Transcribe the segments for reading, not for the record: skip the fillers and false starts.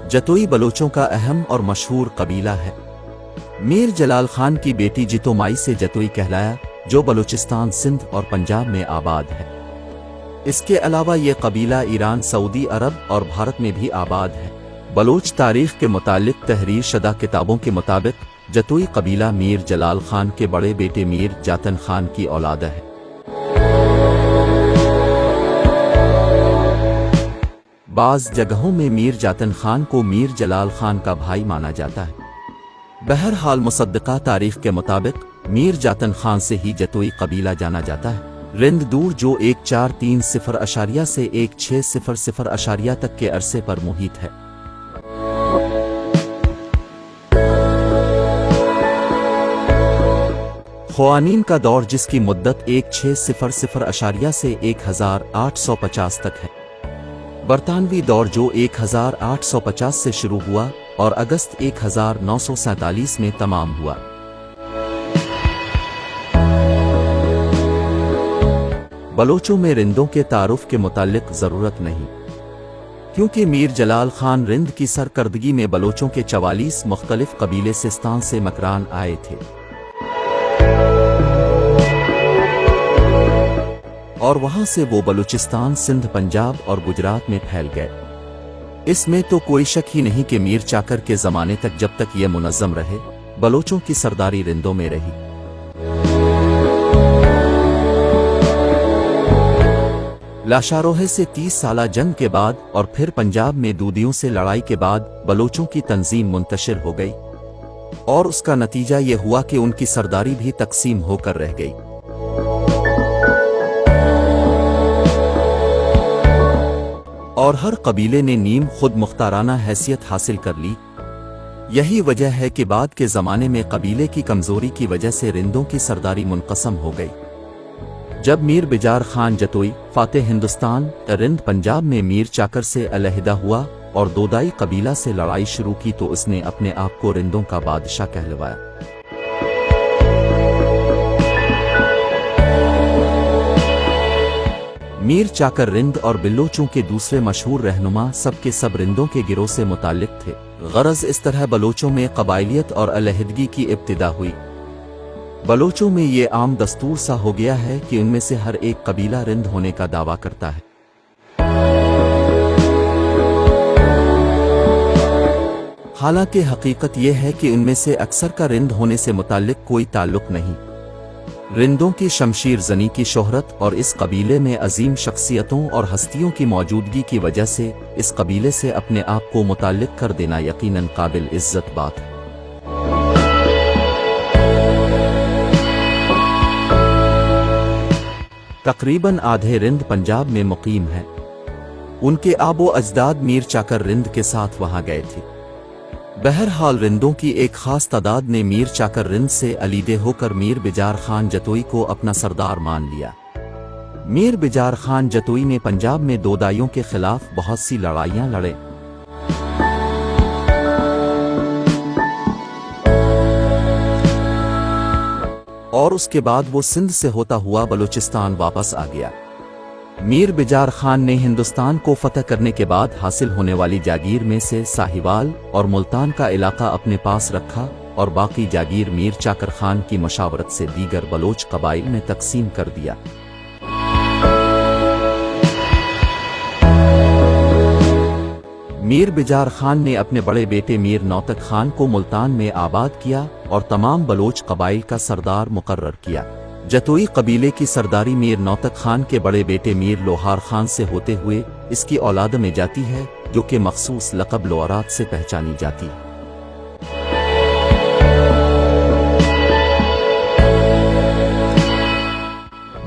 जतोई बलोचों का अहम और मशहूर कबीला है। मीर जलाल खान की बेटी जितोमाई से जतोई कहलाया, जो बलूचिस्तान, सिंध और पंजाब में आबाद है। इसके अलावा ये कबीला ईरान, सऊदी अरब और भारत में भी आबाद है। बलोच तारीख के मुतालिक तहरीर शुदा किताबों के मुताबिक जतोई कबीला मीर जलाल खान के बड़े बेटे मीर जातन खान की औलाद है। बाज़ जगहों में मीर जातन खान को मीर जलाल खान का भाई माना जाता है। बहरहाल मुसद्दक़ा तारीख के मुताबिक मीर जातन खान से ही जतोई कबीला जाना जाता है। रिंद दूर जो 1430 से 1600 तक के अरसे पर मुहित है। ख़वानीन का दौर, जिसकी मुद्दत 1600 से 1850 तक है। बरतानवी दौर जो 1850 से शुरू हुआ और अगस्त 1947 में तमाम हुआ। बलोचों में रिंदों के तारुफ के मुतालिक ज़रूरत नहीं, क्योंकि मीर जलाल खान रिंद की सरकर्दगी में बलोचों के 44 मुख्तलिफ कबीले सिस्तान से मकरान आए थे और वहां से वो बलूचिस्तान, सिंध, पंजाब और गुजरात में फैल गए। इसमें तो कोई शक ही नहीं कि मीर चाकर के ज़माने तक, जब तक ये मुनज़्ज़म रहे, बलोचों की सरदारी रिंदों में रही। लाशारोहे से 30 साला जंग के बाद और फिर पंजाब में दूदियों से लड़ाई के बाद बलोचों की तंजीम मुंतशिर हो गई और उसका नतीजा ये हुआ कि उनकी सरदारी भी तकसीम होकर रह गई। और हर कबीले ने नीम खुद मुख्ताराना हैसियत हासिल कर ली। यही वजह है कि बाद के ज़माने में कबीले की कमज़ोरी की वजह से रिंदों की सरदारी मुनक़सम हो गई। जब मीर बिजार खान जतोई फातेह हिंदुस्तान रिंद पंजाब में मीर चाकर से अलहदा हुआ और दोदाई कबीला से लड़ाई शुरू की, तो उसने अपने आप को रिंदों का बादशाह कहलवाया। मीर चाकर रिंद और बिल्लोचों के दूसरे मशहूर रहनुमा सबके सब रिंदों के गिरोह से मुताल्लिक थे। गरज इस तरह बलोचों में कबायलियत और अलहदगी की इब्तिदा हुई। बलोचों में ये आम दस्तूर सा हो गया है कि उनमें से हर एक कबीला रिंद होने का दावा करता है। हालांकि हकीकत यह है कि उनमें से अक्सर का रिंद होने से मुताल्लिक कोई ताल्लुक नहीं। रिंदों की शमशीर जनी की शोहरत और इस कबीले में अजीम शख्सियतों और हस्तियों की मौजूदगी की वजह से इस कबीले से अपने आप को मुताल्लिक कर देना यकीनन काबिल इज्जत बात है। तकरीबन आधे रिंद पंजाब में मुकीम है। उनके आबो अजदाद मीर चाकर रिंद के साथ वहां गए थे। बहरहाल रिंदों की एक खास तादाद ने मीर चाकर रिंद से अलीदे होकर मीर बिजार खान जतोई को अपना सरदार मान लिया। मीर बिजार खान जतोई ने पंजाब में दोदाइयों के खिलाफ बहुत सी लड़ाइयां लड़े। और उसके बाद वो सिंध से होता हुआ बलूचिस्तान वापस आ गया। मीर बिजार खान ने हिंदुस्तान को फतह करने के बाद हासिल होने वाली जागीर में से साहिवाल और मुल्तान का इलाका अपने पास रखा और बाकी जागीर मीर चाकर खान की मशावरत से दीगर बलोच कबाइल में तकसीम कर दिया। मीर बिजार खान ने अपने बड़े बेटे मीर नौतक खान को मुल्तान में आबाद किया और तमाम बलोच कबाइल का सरदार मुकर्रर किया। जतोई कबीले की सरदारी मीर नौतक खान के बड़े बेटे मीर लोहार खान से होते हुए इसकी औलाद में जाती है, जो कि मखसूस लक़ब लोअरात से पहचानी जाती है।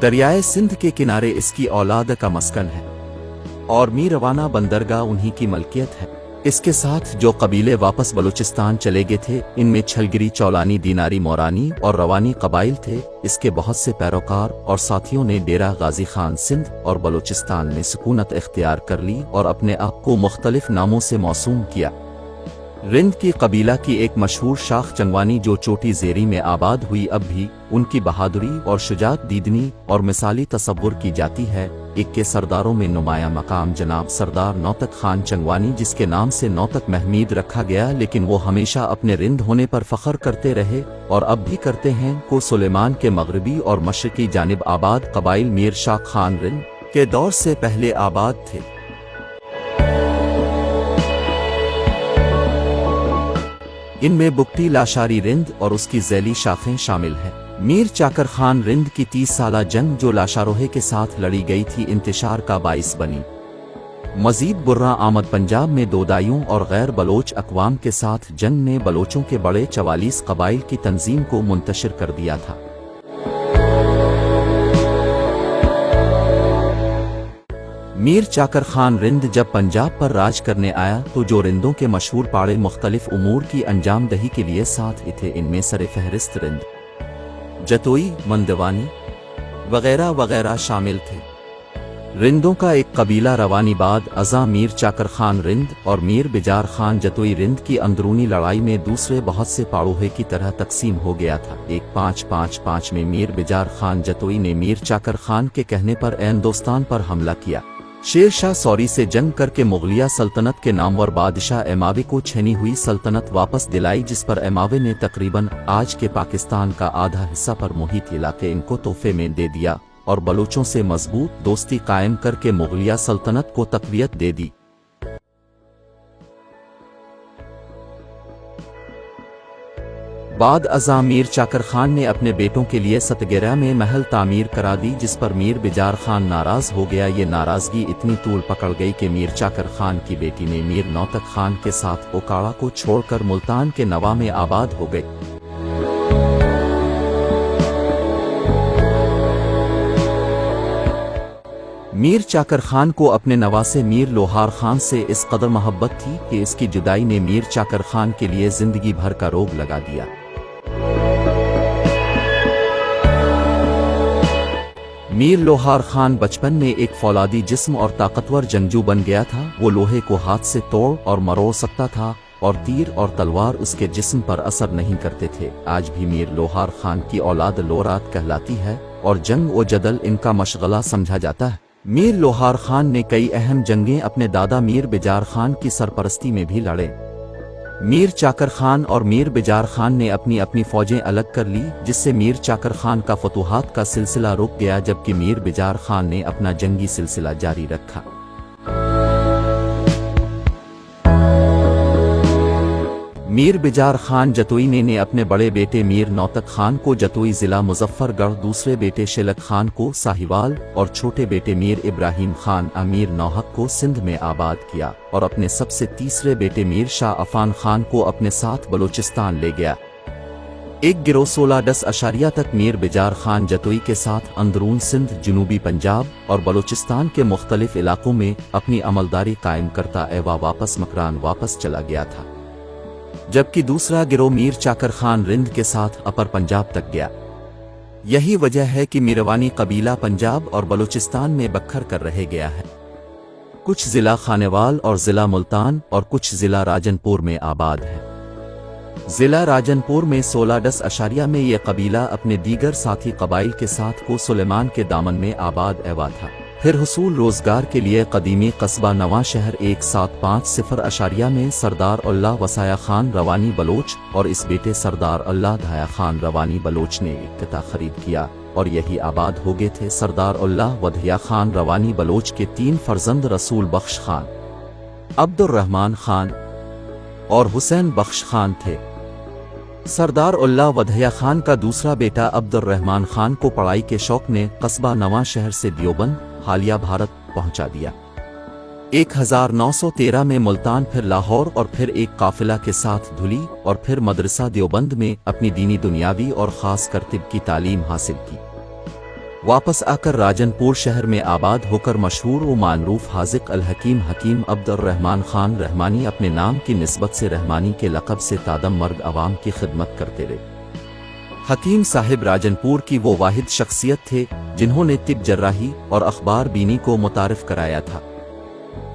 दरियाए सिंध के किनारे इसकी औलाद का मस्कन है और मीरवाना बंदरगाह उन्हीं की मलकियत है। इसके साथ जो कबीले वापस बलूचिस्तान चले गए थे, इनमें छलगिरी, चौलानी, दीनारी, मोरानी और रवानी कबाइल थे। इसके बहुत से पैरोकार और साथियों ने डेरा गाजी खान सिंध और बलूचिस्तान में सुकूनत इख्तियार कर ली और अपने आप को मुख्तलिफ नामों से मौसूम किया। रिंद की कबीला की एक मशहूर शाख चंगवानी जो चोटी ज़ेरी में आबाद हुई, अब भी उनकी बहादुरी और शुजात दीदनी और मिसाली तसव्वुर की जाती है। एक के सरदारों में नुमाया मकाम जनाब सरदार नौतक खान चंगवानी, जिसके नाम से नौतक महमीद रखा गया, लेकिन वो हमेशा अपने रिंद होने पर फ़ख्र करते रहे और अब भी करते हैं, को सुलेमान के मगरबी और मशरकी जानिब आबाद कबाइल मीर शाह खान रिंद के दौर से पहले आबाद थे। इनमें बुकटी लाशारी रिंद और उसकी ज़ैली शाखें शामिल हैं। मीर चाकर खान रिंद की 30 साला जंग जो लाशारोहे के साथ लड़ी गई थी, इंतशार का बाइस बनी। मजीद बुर्रा आमद पंजाब में दोदाइयों और गैर बलोच अकवाम के साथ जंग ने बलोचों के बड़े 44 कबाइल की तंजीम को मुंतशिर कर दिया था। मीर चाकर खान रिंद जब पंजाब पर राज करने आया तो जो रिंदों के मशहूर पाड़े मुख्तलिफ उमूर की अंजाम दही के लिए साथ ही थे। इनमें सर फहरिस्त रिंद, जतोई, मंदवानी वगैरह वगैरह शामिल थे। रिंदों का एक कबीला रवानीबाद अज़ा मीर चाकर खान रिंद और मीर बिजार खान जतोई रिंद की अंदरूनी लड़ाई में दूसरे बहुत से पाड़ोहे की तरह तकसीम हो गया था। 1555 में मीर बिजार खान जतोई ने मीर चाकर खान के कहने पर हिंदुस्तान पर हमला किया। शेर शाह सौरी से जंग करके मुगलिया सल्तनत के नामवर बादशाह एमावे को छीनी हुई सल्तनत वापस दिलाई, जिस पर एमावे ने तकरीबन आज के पाकिस्तान का आधा हिस्सा पर मुहित इलाके इनको तोहफे में दे दिया और बलोचों से मजबूत दोस्ती कायम करके मुगलिया सल्तनत को तक़वियत दे दी। बाद अज़ा मीर चाकर खान ने अपने बेटों के लिए सतगेरा में महल तामीर करा दी, जिस पर मीर बिजार खान नाराज हो गया। ये नाराजगी इतनी तूल पकड़ गई कि मीर चाकर खान की बेटी ने मीर नौतक खान के साथ ओकाड़ा को छोड़कर मुल्तान के नवा में आबाद हो गई। मीर चाकर खान को अपने नवासे मीर लोहार खान से इस कदर मोहब्बत थी कि इसकी जुदाई ने मीर चाकर खान के लिए जिंदगी भर का रोग लगा दिया। मीर लोहार खान बचपन में एक फौलादी जिस्म और ताकतवर जंगजू बन गया था। वो लोहे को हाथ से तोड़ और मरोड़ सकता था और तीर और तलवार उसके जिस्म पर असर नहीं करते थे। आज भी मीर लोहार खान की औलाद लोरात कहलाती है और जंग व जदल इनका मशगला समझा जाता है। मीर लोहार खान ने कई अहम जंगें अपने दादा मीर बिजार खान की सरपरस्ती में भी लड़े। मीर चाकर खान और मीर बिजार खान ने अपनी अपनी फौजें अलग कर ली, जिससे मीर चाकर खान का फतूहात का सिलसिला रुक गया, जबकि मीर बिजार खान ने अपना जंगी सिलसिला जारी रखा। मीर बिजार खान जतोई ने अपने बड़े बेटे मीर नौतक खान को जतोई जिला मुजफ्फरगढ़, दूसरे बेटे शेलक खान को साहिवाल और छोटे बेटे मीर इब्राहिम खान अमीर नौहक को सिंध में आबाद किया और अपने सबसे तीसरे बेटे मीर शाह अफान खान को अपने साथ बलोचिस्तान ले गया। एक गिरोह 1610 तक मीर बिजार खान जतोई के साथ अंदरून सिंध, जुनूबी पंजाब और बलोचिस्तान के मुख्तलिफ इलाकों में अपनी अमलदारी कायम करता एवा वापस मकरान वापस चला गया था, जबकि दूसरा गिरोह मीर चाकर खान रिंद के साथ अपर पंजाब तक गया। यही वजह है कि मीरवानी कबीला पंजाब और बलूचिस्तान में बखर कर रह गया है। कुछ जिला खानेवाल और जिला मुल्तान और कुछ जिला राजनपुर में आबाद है। जिला राजनपुर में 1610 में यह कबीला अपने दीगर साथी कबाइल के साथ को सुलेमान के दामन में आबाद एवा था। फिर हुसूल रोजगार के लिए कदीमी कस्बा नवा शहर 1750 में सरदार अल्लाह वसाया खान रवानी बलोच और इस बेटे सरदार अल्लाह धाया खान रवानी बलोच ने इक्तता खरीद किया और यही आबाद हो गए थे। सरदार अल्लाह वधिया खान रवानी बलोच के 3 फर्जंद रसूल बख्श खान, अब्दुर्रहमान खान और हुसैन बख्श खान थे। सरदार अल्लाह वधिया खान का दूसरा बेटा अब्दुर्रहमान खान को पढ़ाई के शौक ने कस्बा नवा शहर से दियोबंद हालिया भारत पहुंचा दिया। 1913 में मुल्तान, फिर लाहौर और फिर एक काफिला के साथ धुली और फिर मदरसा दियोबंद में अपनी दीनी दुनियावी और ख़ास कर तिब की तालीम हासिल की। वापस आकर राजनपुर शहर में आबाद होकर मशहूर व मानरूफ हाजिक अल हकीम हकीम अब्दुर्रहमान खान रहमानी अपने नाम की निस्बत से रहमानी के लक़ब से तादम मर्द अवाम की खिदमत करते रहे। हकीम साहिब राजनपुर की वो वाहिद शख्सियत थे जिन्होंने तिब जर्राही और अखबार बीनी को मुतारिफ कराया था।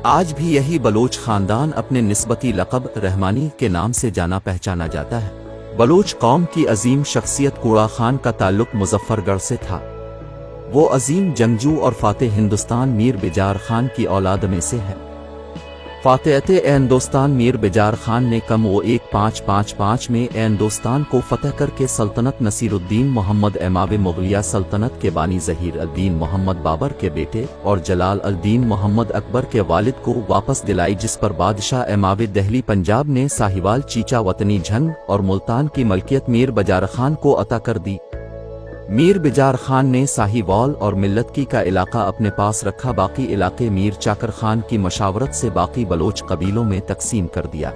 आज भी यही बलोच खानदान अपने निस्बती लक़ब रहमानी के नाम से जाना पहचाना जाता है। बलोच कौम की अजीम शख्सियत कूड़ा खान का ताल्लुक मुजफ्फरगढ़ से था। वो अजीम जंगजू और फातेह हिंदुस्तान मीर बिजार खान की औलाद में से है। फातेहते हिंदुस्तान मीर बिजार खान ने कम वो 1555 में हिंदुस्तान को फतह करके सल्तनत नसीरुद्दीन मोहम्मद इमाम मुगलिया सल्तनत के बानी ज़हीर अल-दीन मोहम्मद बाबर के बेटे और जलाल अल-दीन मोहम्मद अकबर के वालिद को वापस दिलाई, जिस पर बादशाह इमाम दिल्ली पंजाब ने साहिवाल चीचा वतनी झंग और मुल्तान की मलकियत मीर बिजार खान को अता कर दी। मीर बिजार खान ने साहिवाल और मिल्लतकी का इलाका अपने पास रखा, बाकी इलाके मीर चाकर खान की मशावरत से बाकी बलोच कबीलों में तकसीम कर दिया।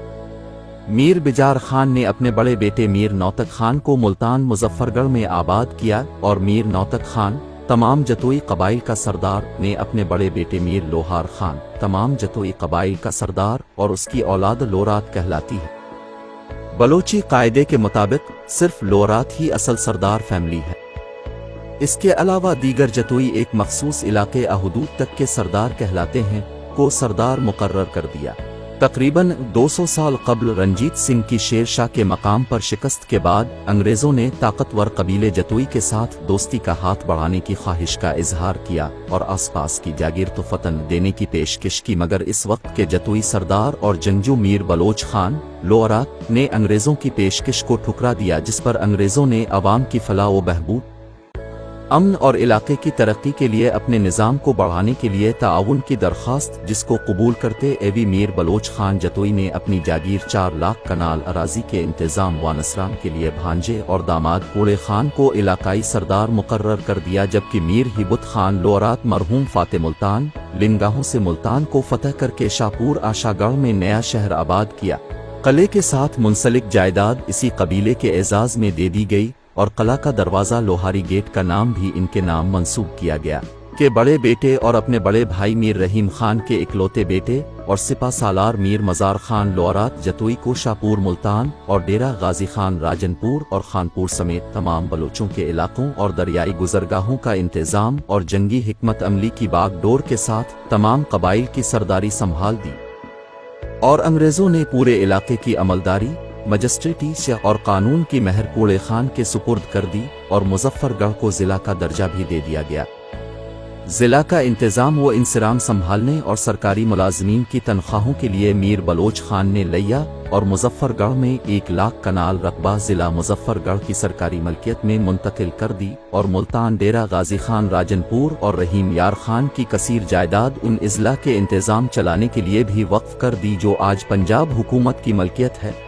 मीर बिजार खान ने अपने बड़े बेटे मीर नौतक खान को मुल्तान मुजफ्फरगढ़ में आबाद किया और मीर नौतक खान तमाम जतोई कबाइल का सरदार ने अपने बड़े बेटे मीर लोहार खान तमाम जतोई कबाइल का सरदार और उसकी औलाद लोरात कहलाती है। बलोची कायदे के मुताबिक सिर्फ लोरात ही असल सरदार फैमिली है। इसके अलावा दीगर जतोई एक मखसूस इलाके अहदूद तक के सरदार कहलाते हैं को सरदार मुकर्रर कर दिया। तकरीबन 200 साल कबल रंजीत सिंह की शेर शाह के मकाम पर शिकस्त के बाद अंग्रेजों ने ताकतवर कबीले जतोई के साथ दोस्ती का हाथ बढ़ाने की ख्वाहिश का इजहार किया और आसपास की जागीर तो फतन देने की पेशकश की, मगर इस वक्त के जतोई सरदार और जंगजू मीर बलोच खान लोअरात ने अंग्रेजों की पेशकश को ठुकरा दिया, जिस पर अंग्रेजों ने अवाम की फलाह व बहबूद, अमन और इलाके की तरक्की के लिए अपने निज़ाम को बढ़ाने के लिए ताउन की दरख्वास्त, जिसको कबूल करते एवी मीर बलोच खान जतोई ने अपनी जागीर 4 लाख कनाल अराजी के इंतज़ाम व नसरान के लिए भांजे और दामाद कूड़े खान को इलाकाई सरदार मुकर्रर कर दिया, जबकि मीर हिबुत खान लोअरात मरहूम फाते मुल्तान लिनगाहों से मुल्तान को फतह करके शाहपुर आशागढ़ में नया शहर आबाद किया। किले के साथ मुंसलिक जायदाद इसी कबीले के एजाज में दे दी गई और किला का दरवाज़ा लोहारी गेट का नाम भी इनके नाम मंसूब किया गया। के बड़े बेटे और अपने बड़े भाई मीर रहीम खान के इकलौते बेटे और सिपा सालार मीर मजार खान लोअरात जतोई को शाहपुर मुल्तान और डेरा गाजी खान राजनपुर और खानपुर समेत तमाम बलोचों के इलाकों और दरियाई गुजरगाहों का इंतजाम और जंगी हिकमत अमली की बागडोर के साथ तमाम कबाइल की सरदारी संभाल दी और अंग्रेजों ने पूरे इलाके की अमलदारी मजिस्ट्रेटी से और कानून की महर कूड़े खान के सुपुर्द कर दी और मुजफ्फरगढ़ को जिला का दर्जा भी दे दिया गया। जिला का इंतजाम व इंसराम संभालने और सरकारी मुलाजमीन की तनख्वाहों के लिए मीर बलोच खान ने लिया और मुजफ्फरगढ़ में 1 लाख कनाल रकबा जिला मुजफ्फरगढ़ की सरकारी मलकियत में मुंतकिल कर दी और मुल्तान डेरा गाजी खान राजनपुर और रहीम यार खान की कसीर जायदाद उन इजला के इंतजाम चलाने के लिए भी वक्फ कर दी, जो आज पंजाब हुकूमत की मलकियत है।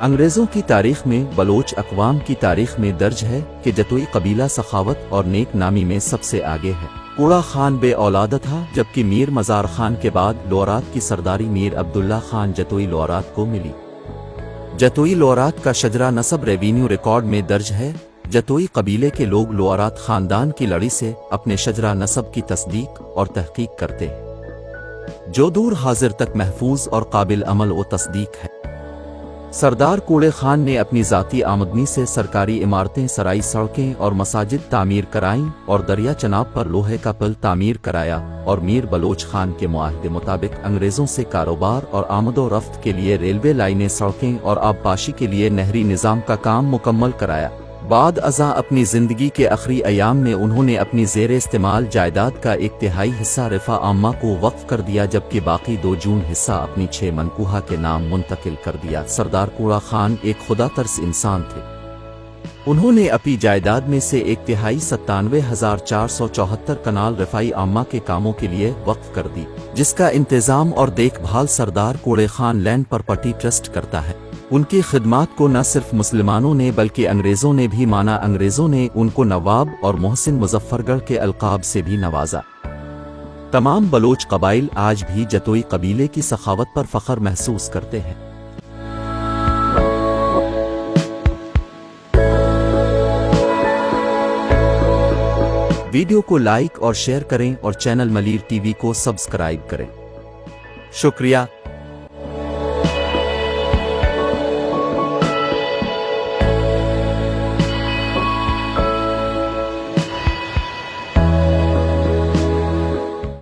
अंग्रेजों की तारीख में बलोच अक़वाम की तारीख में दर्ज है कि जतोई कबीला सखावत और नेक नामी में सबसे आगे है। कूड़ा खान बे औलाद था, जबकि मीर मजार खान के बाद लोअरात की सरदारी मीर अब्दुल्ला खान जतोई लोअरात को मिली। जतोई लोअरात का शजरा नसब रेवेन्यू रिकॉर्ड में दर्ज है। जतोई कबीले के लोग लोअरात खानदान की लड़ी से अपने शजरा नसब की तस्दीक और तहकीक करते हैं, जो दूर हाजिर तक महफूज और काबिल अमल व तस्दीक है। सरदार कूड़े खान ने अपनी ज़ाती आमदनी से सरकारी इमारतें, सराई, सड़कें और मसाजिद तामीर कराईं और दरिया चनाब पर लोहे का पुल तामीर कराया और मीर बलोच खान के मुआहदे मुताबिक अंग्रेज़ों से कारोबार और आमदो रफ्त के लिए रेलवे लाइनें, सड़कें और आबपाशी के लिए नहरी निज़ाम का काम मुकम्मल कराया। बाद अज़ा अपनी ज़िंदगी के आखिरी अयाम में उन्होंने अपनी ज़ेर इस्तेमाल जायदाद का 1/3 हिस्सा रिफ़ा आम्मा को वक्फ कर दिया, जबकि बाकी 2 जून हिस्सा अपनी 6 मनकूहा के नाम मुंतकिल कर दिया। सरदार कूड़ा खान एक खुदा तरस इंसान थे। उन्होंने अपनी जायदाद में से 1/3 97,474 कनाल रिफ़ाई आम्मा के कामों के लिए वक्फ कर दी, जिसका इंतज़ाम और देखभाल सरदार कूड़े खान लैंड प्रॉपर्टी ट्रस्ट करता है। उनकी खिदमात को न सिर्फ मुसलमानों ने बल्कि अंग्रेज़ों ने भी माना। अंग्रेज़ों ने उनको नवाब और मोहसिन मुजफ्फरगढ़ के अलकाब से भी नवाजा। तमाम बलोच कबाइल आज भी जतोई कबीले की सखावत पर फ़ख्र महसूस करते हैं। वीडियो को लाइक और शेयर करें और चैनल मलीर टीवी को सब्सक्राइब करें। शुक्रिया।